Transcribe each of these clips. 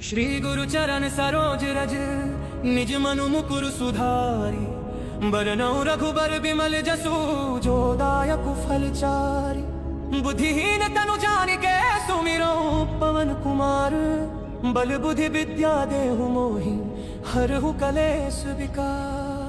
श्री गुरु चरण सरोज रज निज मनु मुकुर सुधारी, बरनौ रघुबर बिमल जसु जो दायक फल चारि। बुद्धिहीन तनु जानिके सुमिरो पवन कुमार, बल बुद्धि विद्या देहु मोहि हरहु कलेश विकार।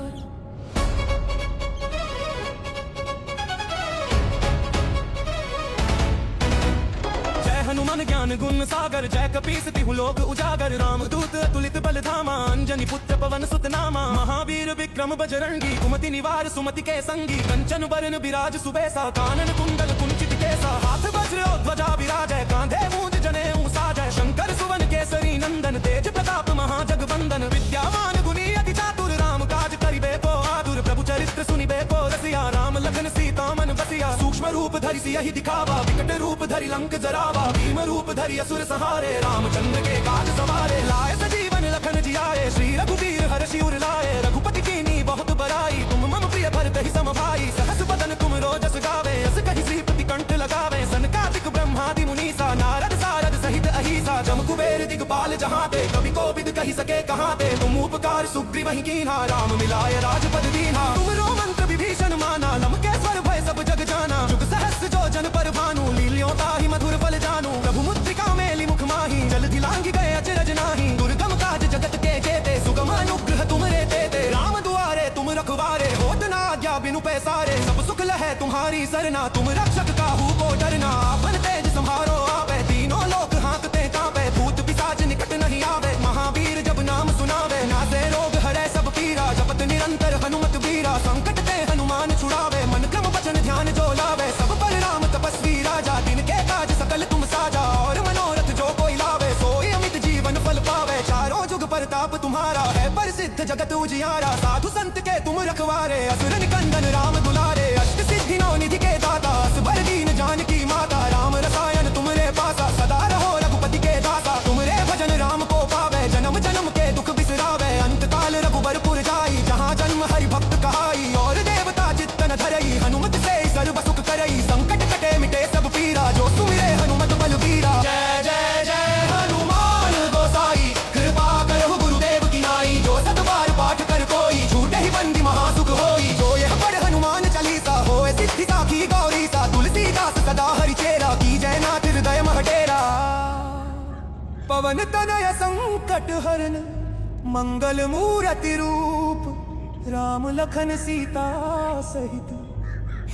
हनुमान ज्ञान गुण सागर, जय कपीस तिहु लोक उजागर। राम दूत अतुलित बल धामा, अंजनी पुत्र पवन सुत नामा। महावीर विक्रम बजरंगी, कुमति निवार सुमति के संगी। कंचन बरन बिराज सुबेसा, कानन कुंडल कुंचित केसा। हाथ वज्र और ध्वजा विराजय, कांधे मूंज जनेऊ साजय। शंकर सुवन केसरी नंदन, तेज प्रताप महाजगवंदन। विद्यावान गुणी अति चातुर, राम काज करिबे को आतुर। प्रभु चरित्र सुनिबे को रसिया, राम लखन सीता मन बसिया। सूक्ष्म रूप धरि सियहि दिखावा, विकट रूप धरि लंक जरावा। भीम रूप धरि असुर संहारे, रामचंद्र के काज सवारे। लाए सजीवन लखन जियाए, श्री रघुवीर हर्षि उर लाए। रघुपति कीन्ही बहुत बड़ाई, तुम मम प्रिय भरत ही सम भाई। सहस बदन तुम रोजस गावे, अस कहि श्रीपति कंठ लगावे। सनकादिक ब्रह्मादि मुनीसा, नारद सारद सहित अहिसा। जम कुबेर दिगपाल जहाते, कवि कोविद कहि सके कहाते। तुम उपकार सुग्रीवहि कीन्हा, राम मिलाय राजपद दीन्हा। तुमरो मंत्र विभीषण माना, लंकेश्वर भय सब जग जाना। जुग सहस्त्र जो जन पर भानु, लील्यों ताहि मधुर फल जानू। प्रभु मुद्रिका मेली मुख माही, जल्दी लांघि गए अचरज नाही। दुर्गम काज जगत के जेते, सुगम अनुग्रह तुमरे तेते। राम दुआरे तुम रखवारे, होत न आज्ञा बिनु पैसारे। सब सुख लहै तुम्हारी सरना, तुम रक्षक काहू को डरना। आपन तेज सम्हारो आवे, तीनों लोक हाँकते कांपे। भूत पिशाच निकट नहीं आवे, महावीर जब नाम सुनावे। नासे रोग हरै सब पीरा, जपत निरंतर हनुमत बीरा। संकट ते हनुमान छुड़ावे, मन क्रम वचन ध्यान जो लावे। सब पर राम तपस्वी राजा, तिनके काज सकल तुम साजा। और मनोरथ जो कोई लावे, सोई अमित जीवन फल पावे। चारों जुग परताप तुम्हारा है, प्रसिद्ध जगत उजियारा। साधु संत के तुम रखवारे, असुर निकंदन राम दुलारे। अष्ट सिद्धि नौ निधि के दाता, असबर दीन जानकी माता। राम रसायन तुमरे पासा, सदा रहो रघुपति के दासा। तुमरे भजन राम को पावे, जन्म जन्म के दुख बिसरावे। अंत काल रघुबरपुर जाई, जहाँ जन्म हरि भक्त कहाई। और देवता चित्तन धरई, हनुमत से सर्व सुख करई। संकट कटे मिटे सब पीरा, जो सुमिरे हनुमत बलबीरा। जय जय जय हनुमान गोसाई, कृपा करहु गुरुदेव की नाई। जो सत बार पाठ कर कोई, छूटे ही बंदी महासुख होई। जो यह पढ़ हनुमान चालीसा, होए सिद्धि साखी गौरी सा। तुलसीदास सदा हरि चेरा, की जय नाथ हृदय मह डेरा। पवन तनय संकट हरन, मंगल मूरति रूप। राम लखन सीता सहित,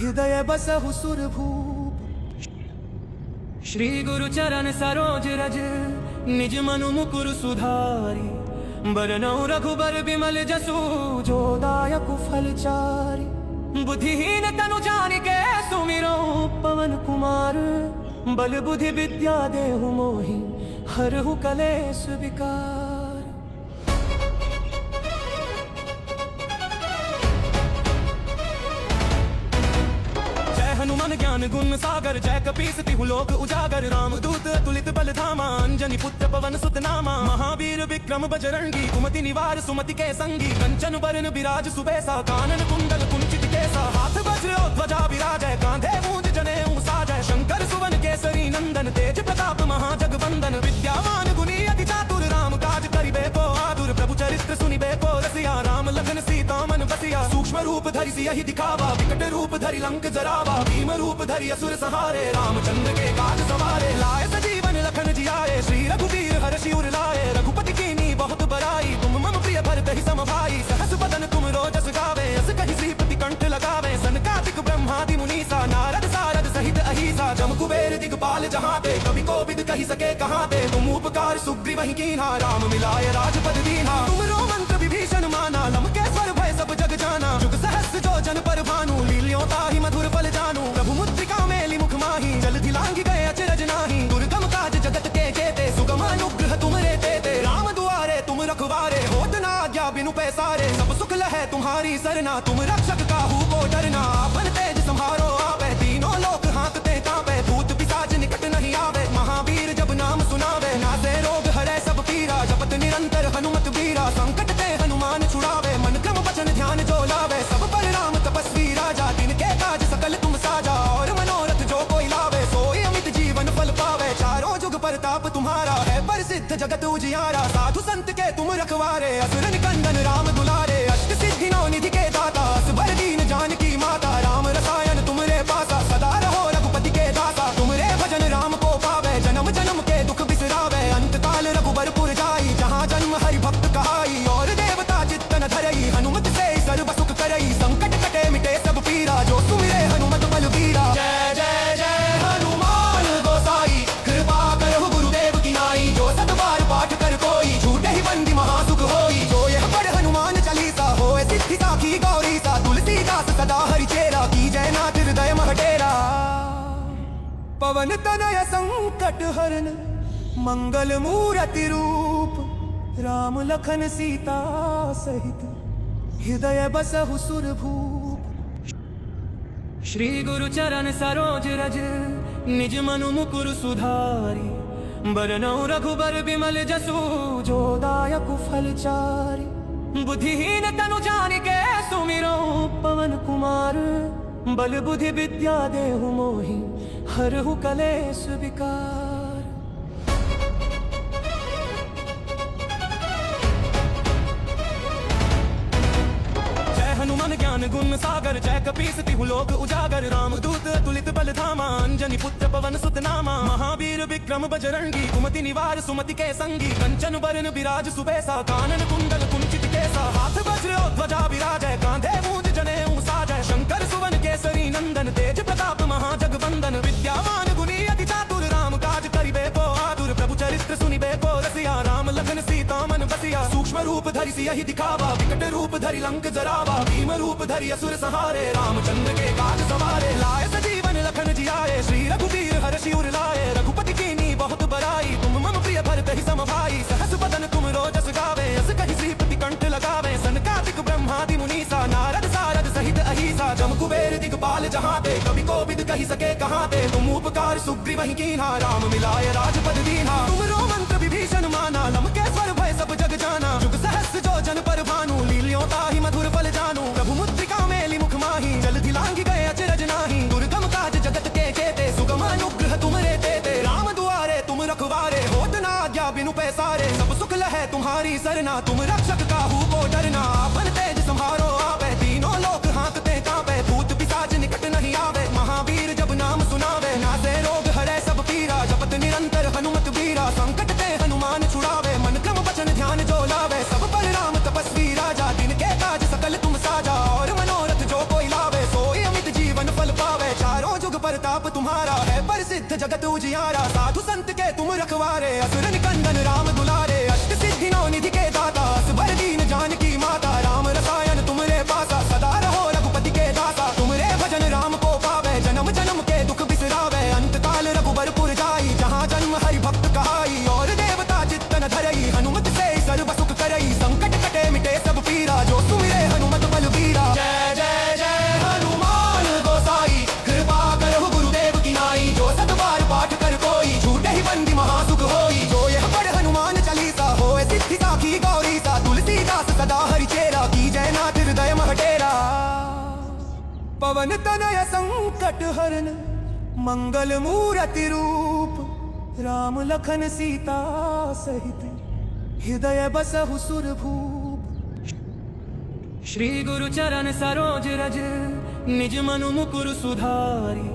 हृदय बसहु सुरभूप। श्री गुरु चरण सरोज रज निज मनु मुकुर सुधारी। बरनौ रघुबर बिमल जसु जो दायक फल चारि। बुद्धिहीन तनु जानिके सुमिरो पवन कुमार। बल बुद्धि विद्या देहु मोहि हरहु कलेश विकार। हनुमान ज्ञान गुण सागर, जय कपीस तिहु लोक उजागर। राम दूत अतुलित बल धामा, अंजनी पुत्र पवन सुत नामा। महावीर विक्रम बजरंगी, कुमति निवार सुमति के संगी। कंचन बरन बिराज सुबेसा, कानन कुंडल कुंचित केसा। हाथ वज्र और ध्वजा विराजय, कांधे मूंज जनेऊ साजय। शंकर सुवन केसरी नंदन, तेज प्रताप महाजगवंदन। विद्यावान गुणी अति चातुर, राम काज करिबे को आतुर। प्रभु चरित्र सुनिबे को रसिया, राम लखन सीता मन बसिया। सूक्ष्म रूप धरि सियहि दिखावा, विकट रूप धरि लंक जरावा। भीम रूप धरि असुर संहारे, रामचंद्र के काज सवारे। लाए सजीवन लखन जियाए, श्री रघुवीर हर्षि उर लाए। रघुपति कीन्ही बहुत बड़ाई, तुम मम प्रिय भरत ही सम भाई। सहस बदन तुम रोजस गावे, अस कहि श्रीपति कंठ लगावे। सनकादिक ब्रह्मादि मुनीसा, नारद सारद सहित अहिसा। जम कुबेर दिगपाल जहाते, कवि कोविद कहि सके कहाते। तुम उपकार सुग्रीवहि कीन्हा, राम मिलाय राजपद दीन्हा। तुमरो मंत्र विभीषण माना, लंकेश्वर भय सब जग जाना। जुग सहस्त्र जो जन पर भानु, लील्यों ताहि मधुर फल जानू। प्रभु मुद्रिका मेली मुख माही, जल्दी लांघि गए अचरज नाही। दुर्गम काज जगत के जेते, सुगम अनुग्रह तुमरे तेते। राम दुआरे तुम रखवारे, होत न आज्ञा बिनु पैसारे। सब सुख लहै तुम्हारी सरना, तुम रक्षक काहू को डरना। आपन तेज सम्हारो आवे, तीनों लोक हाँकते कांपे। भूत पिशाच निकट नहीं आवे, महावीर जब नाम सुनावे। नासे रोग हरै सब पीरा, जपत निरंतर हनुमत बीरा। संकट ते हनुमान छुड़ावे, मन क्रम वचन ध्यान जो लावे। सब पर राम तपस्वी राजा, तिनके काज सकल तुम साजा। और मनोरथ जो कोई लावे, सोई अमित जीवन फल पावे। चारों जुग परताप तुम्हारा है, प्रसिद्ध सिद्ध जगत उजियारा, साधु संत के तुम रखवारे, असुर निकंदन राम दुलारे, अष्ट सिद्धि नौ निधि के दाता, असबर दीन जानकी माता, राम रसायन तुमरे पासा, सदा रहो रघुपति के दासा, तुमरे भजन राम को पावे, जन्म जन्म के दुख बिसरावे, अंत काल रघुबरपुर जाई, जहाँ जन्म हरि भक्त कहाई, और देवता चित्तन धरई, हनुमत से सर्व सुख करई, संकट कटे मिटे सब पीरा, जो सुमिरे हनुमत बलबीरा। जय जय जय हनुमान गोसाई, कृपा करहु गुरुदेव की नाई, जो सत बार पाठ कर कोई, झूठे ही बंदी महासुख होई, जो यह पढ़ हनुमान चालीसा, होए सिद्धि साखी गौरी सा, तुलसीदास सदा हरि चेरा, की जय नाथ हृदय महटेरा। पवन तनय संकट हरन मंगल मूर्ति रूप, राम लखन सीता सहित हृदय बसहु सुरभूप। श्री गुरु चरण सरोज रज निज मनु मुकुर सुधारी, बरनौ रघुबर बिमल जसु जो दायक फल चारि, बुद्धिहीन तनु जानिके सुमिरौ पवन कुमार, बल बुद्धि विद्या देहु मोहि हरहु कलेश विकार। हनुमान ज्ञान गुण सागर, जय कपीस तिहु लोक उजागर, राम दूत तुलित बल धामा, अंजनी पुत्र पवन सुत नामा, महावीर विक्रम बजरंगी, कुमति निवार सुमति के संगी, कंचन बरन बिराज सुबेसा, कानन कुंडल कुंचित केसा, हाथ वज्र ध्वजा विराजय, कांधे मूंज जनेऊ साजय, शंकर सुवन केसरी नंदन, तेज प्रताप महाजगवंदन, विद्यावान गुणी अति चातुर, राम काज करिबे को आतुर, प्रभु चरित्र सुनिबे को रसिया, राम लखन सीता मन बसिया, सूक्ष्म रूप धरि सियहि दिखावा, विकट रूप धरि लंक जरावा, भीम रूप धरि असुर संहारे, रामचंद्र के काज सवारे, लाए सजीवन लखन जियाए, श्री रघुवीर हर्षि उर लाए, रघुपति कीन्ही बहुत बड़ाई, तुम मम प्रिय भरत ही सम भाई, सहस बदन तुम रोजस गावे, अस कहि श्रीपति कंठ लगावे, सनकादिक ब्रह्मादि मुनीसा, नारद सारद सहित अहिसा, जम कुबेर दिगपाल जहाँ ते, कवि कोविद कहि सके कहाँ ते, तुम उपकार सुग्रीव ही कीन्हा, राम मिलाए राजपद दीन्हा, तुमरो मंत्र विभीषण माना, लंके स्वर भय सब जग जाना, जुग सहस्र जो जन पर भानु, लील्यों ताहि मधुर फल जानू, प्रभु मुद्रिका मेली मुख माही, जलधि लांघि गए अचरज नाही, दुर्गम काज जगत के जेते, सुगम अनुग्रह तुमरे तेते, राम दुआरे तुम रखवारे, होत न आज्ञा बिनु पैसारे, सब सुख लहै तुम्हारी सरना, तुम रक्षक काहू को डरना, आपन तेज सम्हारो आपे, तीनों लोक हांकते कांपे, भूत पिशाच निकट नहीं आवे, महावीर जब नाम सुनावे, नासे रोग हरै सब पीरा, जपत निरंतर हनुमत बीरा, संकट ते हनुमान छुड़ावे, मन क्रम वचन ध्यान जो लावे, सब पर राम तपस्वी राजा, दिन के काज सकल तुम साजा, और मनोरथ जो कोई लावे, सोई अमित जीवन फल पावे, चारों जुग परताप तुम्हारा है प्रसिद्ध जगत उजियारा, साधु संत के तुम रखवारे, असुर निकंदन राम दुलारे, अष्ट सिद्धि नौ निधि के दाता, असबर दीन जानकी माता, राम रसायन तुमरे पासा, सदा रहो रघुपति के दासा, तुमरे भजन राम को पावे, जन्म जन्म के दुख बिसरावे, अंत काल रघुबरपुर जाई, जहाँ जन्म हरि भक्त कहाई, और देवता चित्तन धरई, हनुमत से सर्व सुख करई, संकट कटे मिटे सब पीरा, जो सुमिरे हनुमत बलबीरा। जय जय जय हनुमान गोसाई, कृपा करहु गुरुदेव की नाई, जो सत बार पाठ कर कोई, झूठे ही बंदी महासुख होई, जो यह पढ़ हनुमान चालीसा, होए सिद्धि साखी गौरी सा, तुलसीदास सदा हरि चेरा, की जय नाथ हृदय महटेरा। पवन तनय संकट हरन मंगल मूर्ति रूप, राम लखन सीता सहित हृदय बसहु सुरभूप। श्री गुरु चरण सरोज रज निज मनु मुकुर सुधारी,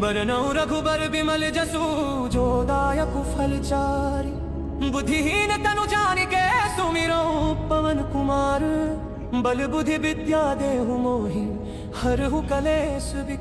बरनौ रघुबर बिमल जसु जो दायक फल चारि, बुद्धिहीन तनु जानिके सुमिरौ पवन कुमार, बल बुद्धि विद्या देहु मोहि हरहु कलेश विकार।